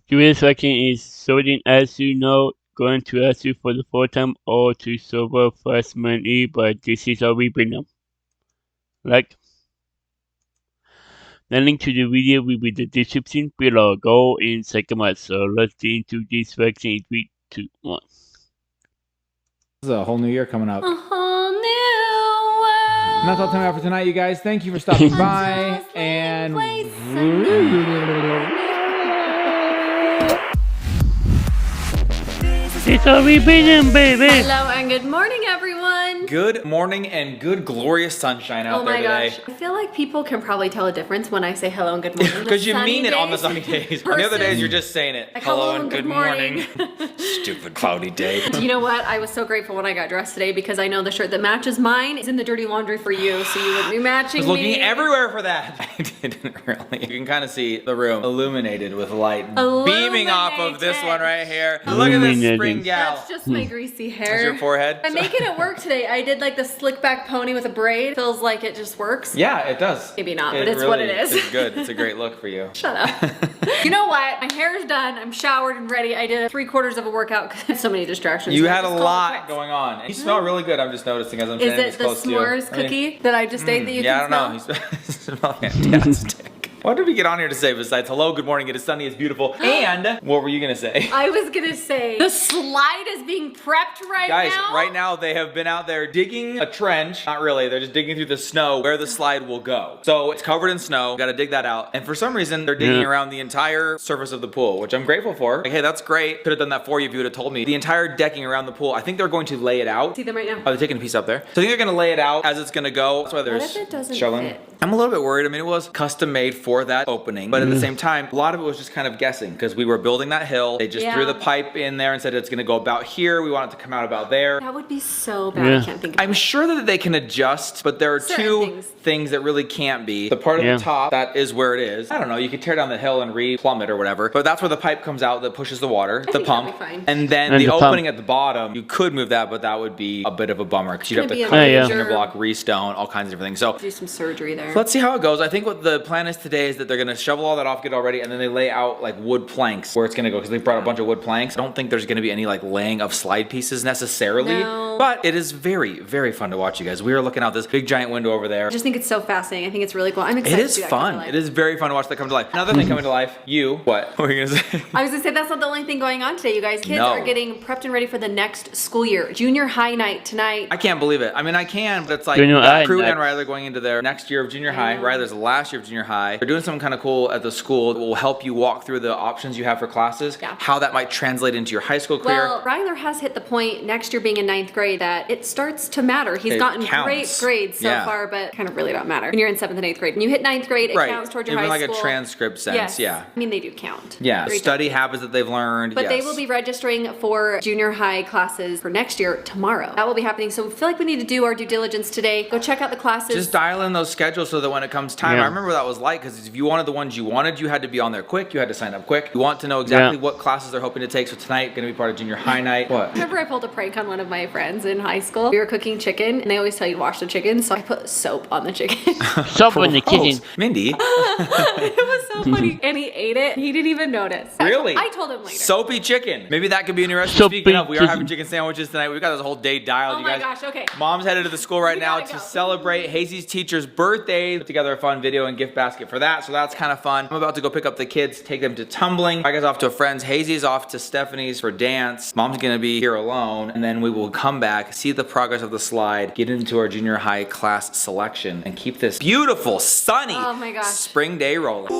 Today's question is sorting as you know, going to ask you for the fourth time or to solve freshman E, but this is how we bring them. Like, the link to the video will be the description below. Go in second month. So let's get into this question in 3, 2, 1. This is a whole new year coming up. A whole new world. And that's all time for tonight, you guys. Thank you for stopping by. And It's how we bring them, baby. Hello and good morning, everyone. good morning and good glorious sunshine out there today. Oh my gosh. I feel like people can probably tell a difference when I say hello and good morning. Because you mean it on the sunny days. On the other days, you're just saying it. Like, hello and good morning. Stupid cloudy day. You know what? I was so grateful when I got dressed today because I know the shirt that matches mine is in the dirty laundry for you, so you wouldn't be matching I was looking me. everywhere for that. I didn't really. You can kind of see the room illuminated with light beaming off of this one right here. Look at this spring gal. That's just my greasy hair. That's your forehead. I'm making it work today. I did like the slick back pony with a braid. Feels like it just works. Yeah, it does. Maybe not, but it's what it is. It's good. It's a great look for you. Shut up. You know what? My hair's done. I'm showered and ready. I did 3/4 of a workout because I had so many distractions. You had a lot going on. You smell really good. I'm just noticing as I'm standing this close to you. Is it the s'mores cookie that I just ate that you yeah, can smell? I don't know. You smell fantastic. What did we get on here to say besides hello, good morning, it is sunny, it's beautiful, and what were you gonna say? I was gonna say the slide is being prepped right now. Guys, right now they have been out there digging a trench. Not really, they're just digging through the snow where the slide will go. So it's covered in snow, gotta dig that out. And for some reason, they're digging around the entire surface of the pool, which I'm grateful for. Like, hey, that's great. Could have done that for you if you would have told me. The entire decking around the pool, I think they're going to lay it out. See them right now. Oh, they're taking a piece up there. So I think they're gonna lay it out as it's gonna go. That's why there's What if it doesn't shoveling. fit? I'm a little bit worried. I mean, it was custom made for that opening, but at the same time, a lot of it was just kind of guessing because we were building that hill. They just threw the pipe in there and said it's gonna go about here. We want it to come out about there. That would be so bad. I can't think of I'm sure that they can adjust, but there are two things that really can't be. The part at the top, that is where it is. I don't know, you could tear down the hill and re-plumb it or whatever, but that's where the pipe comes out that pushes the water, the pump. that'd be fine. And then the opening at the bottom, you could move that, but that would be a bit of a bummer because you'd have to cut the cinder block, re-stone, all kinds of different things. So do some surgery there. let's see how it goes. I think what the plan is today is that they're gonna shovel all that off, get it all ready, and then they lay out like wood planks where it's gonna go because they brought a bunch of wood planks. I don't think there's gonna be any like laying of slide pieces necessarily, but it is very, very fun to watch, you guys. We are looking out this big giant window over there. I just think it's so fascinating. I think it's really cool. I'm excited. It is fun. It is very fun to watch that come to life. Another thing coming to life, what were you gonna say? I was gonna say that's not the only thing going on today, you guys. Kids are getting prepped and ready for the next school year. Junior high night tonight. I can't believe it. I mean, I can, but it's like Crew and Ryler going into their next year of junior high. Ryler's the last year of junior high. They're doing something kind of cool at the school that will help you walk through the options you have for classes, how that might translate into your high school career. Well, Ryler has hit the point next year being in 9th grade that it starts to matter. He's gotten great grades so far, but kind of really don't matter. When you're in 7th and 8th grade, when you hit 9th grade, it counts towards your high school. Even like a transcript sense, I mean, they do count. Yeah, study habits that they've learned. But they will be registering for junior high classes for next year tomorrow. That will be happening. So we feel like we need to do our due diligence today. Go check out the classes. Just dial in those schedules so that when it comes time, I remember what that was like because if you wanted the ones you wanted, you had to be on there quick. You had to sign up quick. You want to know exactly what classes they're hoping to take. So tonight, going to be part of junior high night. What? Remember I pulled a prank on one of my friends in high school? We were cooking chicken and they always tell you to wash the chicken. So I put soap on the chicken. Soap on the chicken. Mindy. It was so funny. And he ate it. He didn't even notice. Really? I told him later. Soapy chicken. Maybe that could be in your recipe. Speaking of, we are having chicken sandwiches tonight. We've got this whole day dialed, you guys. Oh my gosh, okay. Mom's headed to the school right now to celebrate Hazy's teacher's birthday. Put together a fun video and gift basket for that, so that's kind of fun. I'm about to go pick up the kids, take them to tumbling. I guess off to a friend's. Hazy's off to Stephanie's for dance. Mom's gonna be here alone, and then we will come back, see the progress of the slide, get into our junior high class selection, and keep this beautiful, sunny spring day rolling.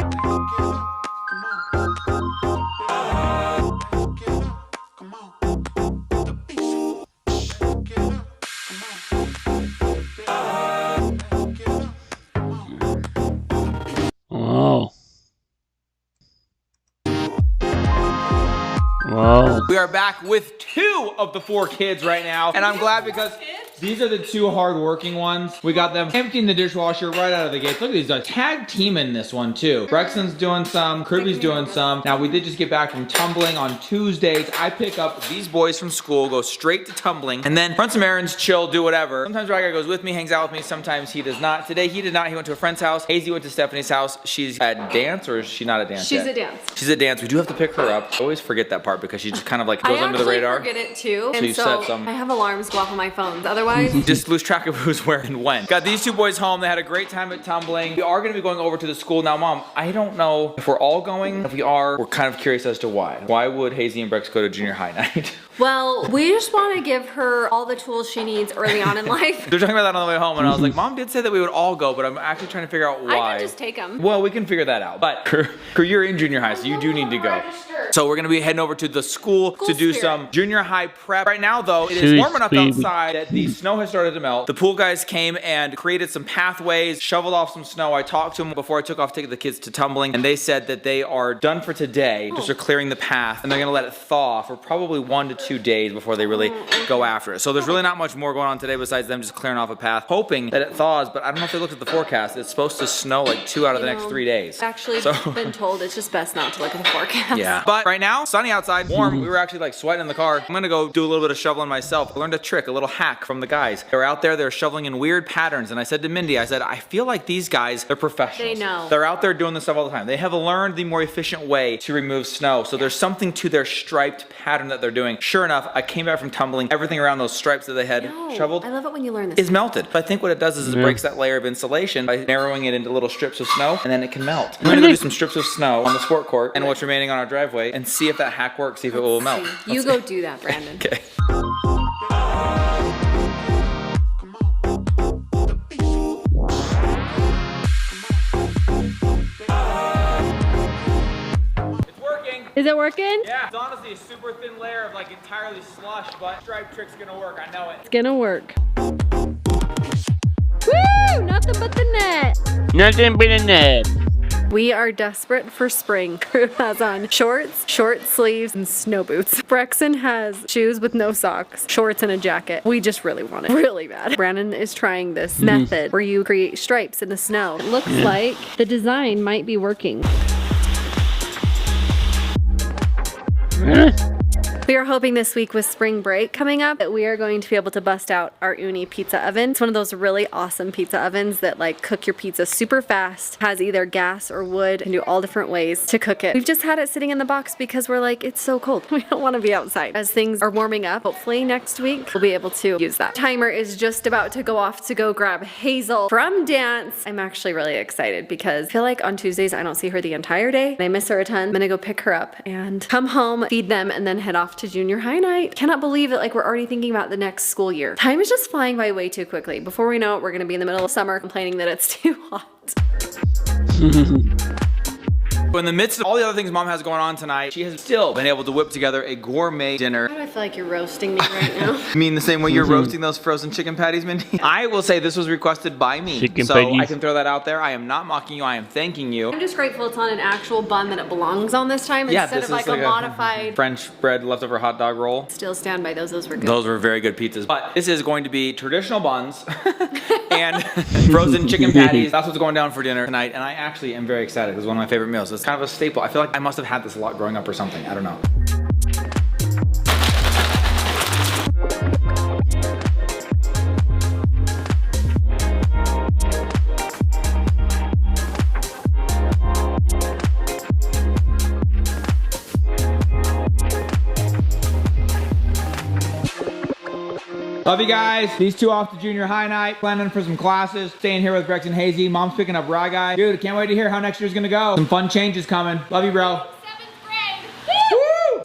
Wow. We are back with 2 of the 4 kids right now, and I'm glad because These are the two hard-working ones. We got them emptying the dishwasher right out of the gates. Look at these guys. Tag team in this one, too. Brexton's doing some. Kirby's doing some. Now, we did just get back from tumbling on Tuesdays. I pick up these boys from school, go straight to tumbling, and then run some errands, chill, do whatever. Sometimes Raga goes with me, hangs out with me. Sometimes he does not. Today, he did not. He went to a friend's house. Hazy went to Stephanie's house. She's at dance, or is she not at dance She's yet? at dance. She's at dance. We do have to pick her up. I always forget that part because she just kind of like goes under the radar. I forget it too. So and you so set some. I have alarms go off on my phones. Otherwise, just lose track of who's where and when. Got these two boys home. They had a great time at tumbling. We are going to be going over to the school now. Mom, I don't know if we're all going. If we are, we're kind of curious as to why. Why would Hazy and Brex go to junior high night? well, we just want to give her all the tools she needs early on in life. They're talking about that on the way home, and I was like, Mom did say that we would all go, but I'm actually trying to figure out why. I can just take them. Well, we can figure that out. But you're in junior high, so you do need to go. So we're going to be heading over to the school to do some junior high prep. Right now, though, it is warm enough outside that the snow has started to melt. The pool guys came and created some pathways, shoveled off some snow. I talked to them before I took off to take the kids to tumbling, and they said that they are done for today. Just are clearing the path, and they're going to let it thaw for probably 1 to 2 days before they really go after it. So there's really not much more going on today besides them just clearing off a path, hoping that it thaws, but I don't know if they looked at the forecast. It's supposed to snow like 2 out of the next 3 days. Actually, been told it's just best not to look at the forecast. Yeah. But right now, sunny outside, warm. We were actually like sweating in the car. I'm gonna go do a little bit of shoveling myself. I learned a trick, a little hack from the guys. They were out there, they were shoveling in weird patterns, and I said to Mindy, I said, I feel like these guys, they're professionals. They know. They're out there doing this stuff all the time. They have learned the more efficient way to remove snow. So there's something to their striped pattern that they're doing. Sure enough, I came back from tumbling. Everything around those stripes that they had shoveled I love it when you learn this. is melted. But I think what it does is it breaks that layer of insulation by narrowing it into little strips of snow, and then it can melt. I'm gonna go do some strips of snow on the sport court and what's remaining on our driveway and see if that hack works, see if it will melt. You go do that, Brandon. Okay. It's working. Is it working? Yeah, it's honestly a super thin layer of like entirely slush, but stripe trick's gonna work, I know it. It's gonna work. Woo! Nothing but the net. Nothing but a net. We are desperate for spring. Crew has on shorts, short sleeves, and snow boots. Brexton has shoes with no socks, shorts, and a jacket. We just really want it really bad. Brandon is trying this method where you create stripes in the snow. It looks like the design might be working. We are hoping this week with spring break coming up that we are going to be able to bust out our Uni pizza oven. It's one of those really awesome pizza ovens that like cook your pizza super fast, has either gas or wood, and do all different ways to cook it. We've just had it sitting in the box because we're like, it's so cold. We don't want to be outside. As things are warming up, hopefully next week we'll be able to use that. Timer is just about to go off to go grab Hazel from dance. I'm actually really excited because I feel like on Tuesdays I don't see her the entire day. I miss her a ton. I'm gonna go pick her up and come home, feed them, and then head off to junior high night. Cannot believe it, like we're already thinking about the next school year. Time is just flying by way too quickly. Before we know it, we're gonna be in the middle of summer complaining that it's too hot. In the midst of all the other things Mom has going on tonight, she has still been able to whip together a gourmet dinner. Why do I feel like you're roasting me right now? You mean the same way you're roasting those frozen chicken patties, Mindy? I will say this was requested by me, Chicken so patties. I can throw that out there. I am not mocking you. I am thanking you. I'm just grateful it's on an actual bun that it belongs on this time instead of like a modified French bread leftover hot dog roll. Still stand by those. Those were good. Those were very good pizzas. But this is going to be traditional buns and frozen chicken patties. That's what's going down for dinner tonight, and I actually am very excited. It's one of my favorite meals. It's kind of a staple. I feel like I must have had this a lot growing up or something. I don't know. Love you guys. These two off to junior high night, planning for some classes, staying here with Brex and Hazy. Mom's picking up Rye Guy. Dude, can't wait to hear how next year's gonna go. Some fun changes coming. Love you, bro.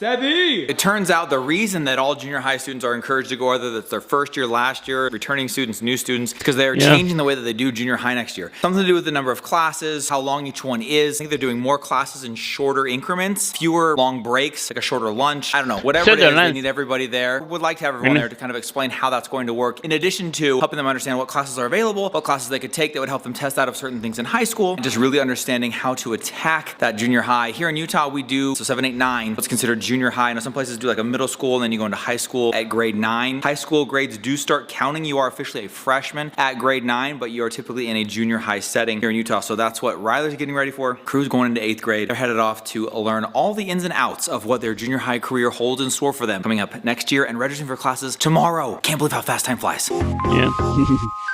Sebby! It turns out the reason that all junior high students are encouraged to go, whether that's their first year, last year, returning students, new students, because they are changing the way that they do junior high next year. Something to do with the number of classes, how long each one is. I think they're doing more classes in shorter increments, fewer long breaks, like a shorter lunch. I don't know, whatever it is, they need everybody there. Would like to have everyone there to kind of explain how that's going to work, in addition to helping them understand what classes are available, what classes they could take that would help them test out of certain things in high school, and just really understanding how to attack that junior high. Here in Utah, we do, so 7, 8, 9, what's considered junior junior high. I know some places do like a middle school and then you go into high school at grade 9. High school grades do start counting. You are officially a freshman at grade 9, but you are typically in a junior high setting here in Utah. So that's what Ryler's getting ready for. Crew's going into 8th grade. They're headed off to learn all the ins and outs of what their junior high career holds in store for them coming up next year and registering for classes tomorrow. Can't believe how fast time flies. Yeah.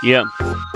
Yeah.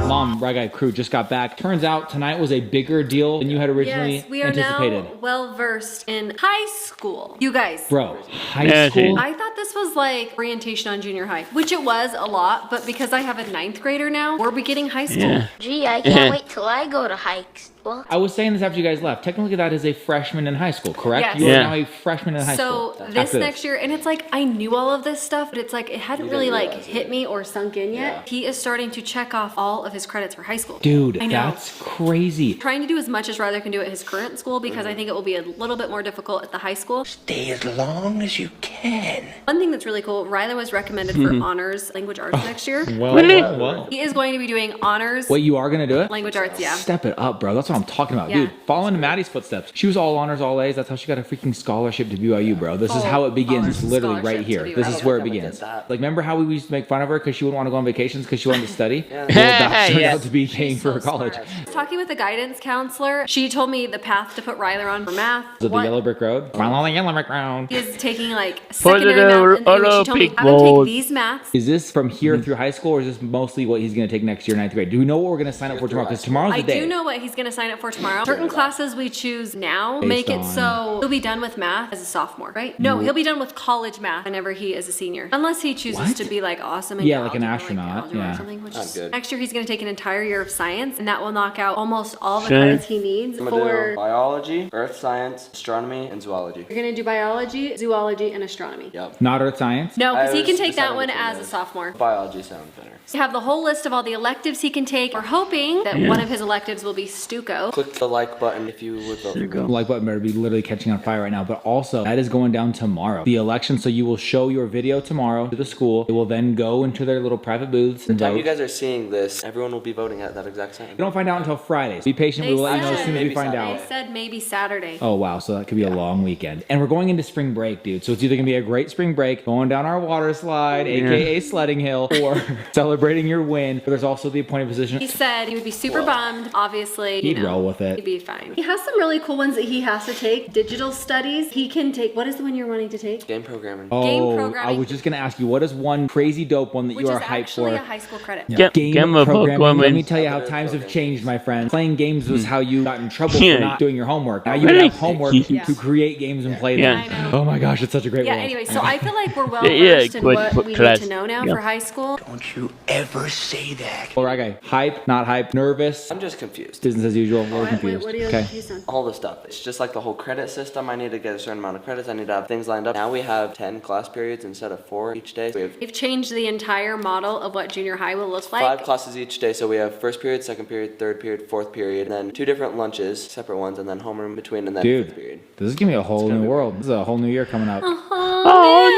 Mom, Right Guy crew just got back. Turns out tonight was a bigger deal than you had originally Yes, we are anticipated. now well versed in high school. You guys. Bro, high Yeah, school? I thought this was like orientation on junior high, which it was a lot, but because I have a 9th grader now, we're beginning high school. Yeah. Gee, I can't wait till I go to high school. I was saying this after you guys left. Technically, that is a freshman in high school, correct? Yes. You are Yeah. now a freshman in high school. So this After next year, and it's like I knew all of this stuff, but it's like it hadn't really like hit me or sunk in yet. He is starting to check off all of his credits for high school. Dude, I know. that's crazy. Trying to do as much as Ryder can do at his current school because I think it will be a little bit more difficult at the high school. Stay as long as you can. One thing that's really cool, Ryder was recommended for honors language arts next year. Well. He is going to be doing honors Wait, you are going to do it? language arts, yeah. Step it up, bro. That's what I'm talking about. Yeah. Dude, following Maddie's footsteps. She was all honors, all A's. That's how she got a freaking scholarship to BYU, bro. This is how it begins, honors literally right scholarship here. to This BYU. is where it I would begins. get that. Like, remember how we used to make fun of her because she wouldn't want to go on vacations because she wanted to study? Well, that turned out to be paying for her college. Talking with the guidance counselor, she told me the path to put Ryder on for math. So the What yellow brick road? Follow the yellow brick road. he is taking like For the secondary math, and she told me Olympic have him Bowl. take these maths. Is this from here through high school, or is this mostly what he's going to take next year, 9th grade? Do we know what we're going to sign up for tomorrow? Because tomorrow's the I day. do know what he's going to sign up for tomorrow. Certain classes we choose now make it on- so he'll be done with math as a sophomore, right? No, he'll be done with college math whenever he is a senior. Unless he chooses What? to be like awesome in Yeah, like an algebra, astronaut, algebra or yeah. something, which I'm is good. next year he's going to take an entire year of science, and that will knock out almost all the Sure. credits he needs I'm gonna do for. biology, earth science, astronomy, and zoology. You're going to do biology, zoology, and astronomy. Yep. Not earth science? No, because I he can was take that deciding one between as a those. sophomore. Biology sounds better. We have the whole list of all the electives he can take. We're hoping that one of his electives will be Stuco. Click the like button if you would vote for The like button better be literally catching on fire right now. But also, that is going down tomorrow. The election, so you will show your video tomorrow to the school. It will then go into their little private booths and The time vote. you guys are seeing this, everyone will be voting at that exact time. We don't find out until Friday. So be patient. We will let you know as soon as we Maybe find Saturday. out. They said maybe Saturday. Oh, wow. So that could be a long weekend. And we're going into spring break, dude. So it's either going to be a great spring break, going down our water slide, aka sledding hill, or celebrating your win. But there's also the appointed position. He said he would be super bummed. Obviously, He'd roll with it. He'd be fine. He has some really cool ones that he has to take. Digital studies. He can take. What is the one you're wanting to take? Game programming. Game Oh, I programming. was just going to ask you, what is one crazy dope one that Which you is are hyped actually for? a high school credit. Game of programming. Let me woman. tell you how Other times have programs. changed, my friend. Playing games was how you got in trouble Yeah. for not doing your homework. Now you Really? have homework Yeah. to create games and play Yeah. them. I know. Oh my gosh, it's such a great Yeah, world. anyway, so I feel like we're well Yeah, versed in good what we class. need to know now Yeah. for high school. Don't you ever say that. All right, guy. Hype, not hype, nervous, I'm just confused. business as usual. We're Wait, confused. what are you Okay. confused on? All the stuff. It's just like the whole credit system. I need to get a certain amount of credits. I need to have things lined up. Now we have 10 class periods instead of 4 each day. We have They've changed the entire model of what junior high will look like. 5 classes each day. So we have first period, second period, third period, fourth period, and then 2 different lunches, separate ones, and then homeroom in between, and then Dude, fifth period. this is gonna be a whole gonna new be world. This is a whole new year coming up. Oh,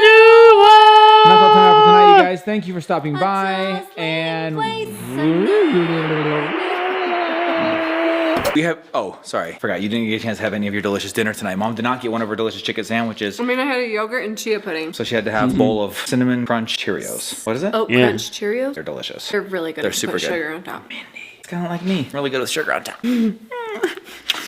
And that's all time for tonight, you guys. Thank you for stopping by. And We have, oh, sorry. Forgot, you didn't get a chance to have any of your delicious dinner tonight. Mom did not get one of her delicious chicken sandwiches. I mean, I had a yogurt and chia pudding. So she had to have a bowl of cinnamon crunch Cheerios. What is it? Oat Yeah. Crunch Cheerios. They're delicious. They're really good. They're if you super put good. sugar on top. It's kind of like me. Really good with sugar on top.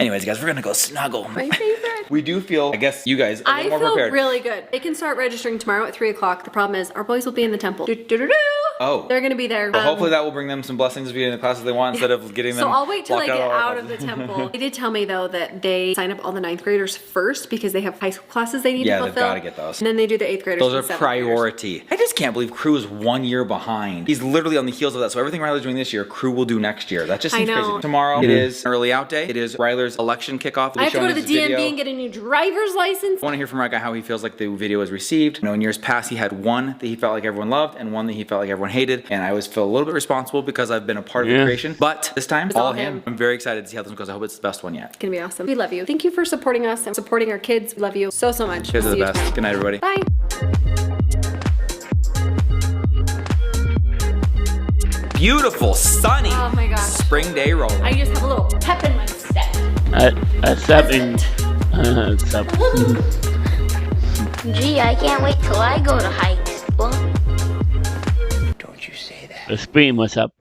Anyways, guys, we're gonna go snuggle. My favorite. We do feel, I guess you guys, a I little more feel prepared. really good. They can start registering tomorrow at 3 o'clock. The problem is our boys will be in the temple. Do-do-do-do. Oh. They're going to be there. Well, hopefully that will bring them some blessings via the classes they want instead of getting them. So I'll wait till I blocked get all our out of the temple. They did tell me though that they sign up all the 9th graders first because they have high school classes they need Yeah, to they've fulfill. gotta get those. And then they do the 8th graders. Those and are 7th graders. priority. I just can't believe Crew is 1 year behind. He's literally on the heels of that. So everything Ryler's doing this year, Crew will do next year. That just I seems know. crazy. Tomorrow it is early out day. It is Ryler's election kickoff. I have to go to the DMV video. and get a new driver's license. I want to hear from Ryka how he feels like the video was received. You know, in years past, he had one that he felt like everyone loved and one that he felt like everyone hated. And I always feel a little bit responsible because I've been a part of the Yeah. creation. But this time, It's all all him. him. I'm very excited to see how this one goes. I hope it's the best one yet. It's going to be awesome. We love you. Thank you for supporting us and supporting our kids. We love you so, so much. You guys are See the you best. tomorrow. Good night, everybody. Bye. Beautiful, sunny, Oh my gosh. spring day roll. I just have a little pep in my step. A 7. 7. Gee, I can't wait till I go to high school. Don't you say that. That's pretty much up.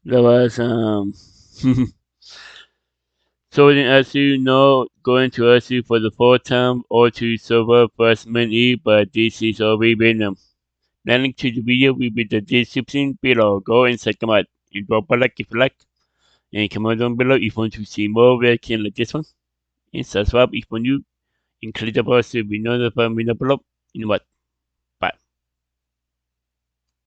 That was So then, as you know, going to SU for the fourth time or to server freshman E, but this is already been. The link to the video will be in the description below. Go and check them out. And drop a like if you like. And comment down below if you want to see more reaction like this one. And subscribe if you're new. And click the bell to be notified when I upload. You know what?